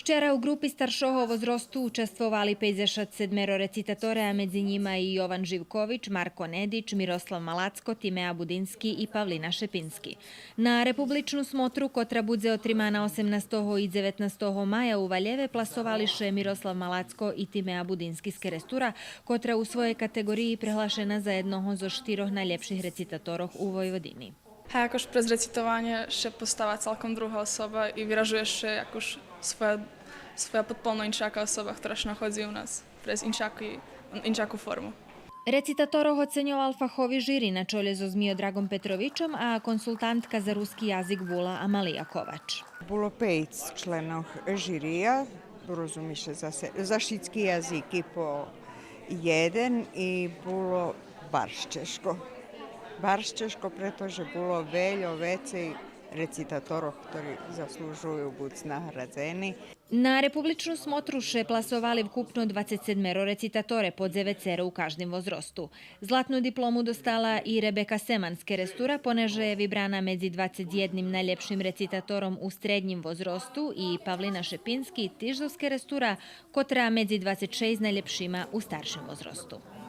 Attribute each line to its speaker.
Speaker 1: Вчера у групи старшого возрасту učestvovali 57 recitatora, a među njima i Jovan Živković, Marko Nedić, Miroslav Malacko, Timea Budinski i Pavlina Šepinski. Na republičnu smotru, kotra budze otrimana 18. i 19. maja u Valjeve, plasovališe Miroslav Malacko i Timea Budinski z Kerestura, kotra u svojej kategoriji prehlašena za jednoho zo štyroch najlepších recitatorov u Vojvodini.
Speaker 2: Jakož přes recitovanie še postava celkom druhá osoba i vyražuje še jakož svoja potpuno inčaka osoba, ktorá še nachodzi u nás prez inčaku formu.
Speaker 1: Recitatorov ocenjoval fachovi žiri na čole so Zmiodragom Petrovićom, a konsultantka za ruski jazik Vula Amalija Kovač.
Speaker 3: Було 5 членів жирія, розумієш, за šitski jazik i po jeden i було barščeško. Barščeško, pretože було veľo vecí recitatorov, ktorí zaslužujú buď nahradzeni.
Speaker 1: Na republičnu smotru še plasovali vkupno 27 recitatore pod 9 u každem возрасту. Zlatnu diplomu dostala i Rebeka Seman z Kerestura, poneže je vybrana medzi 21 najlepšim recitatorom u srednjim возрасту i Pavlina Šepinski, tiž z Kerestura, kotra medzi 26 najlepšima u staršem возрасту.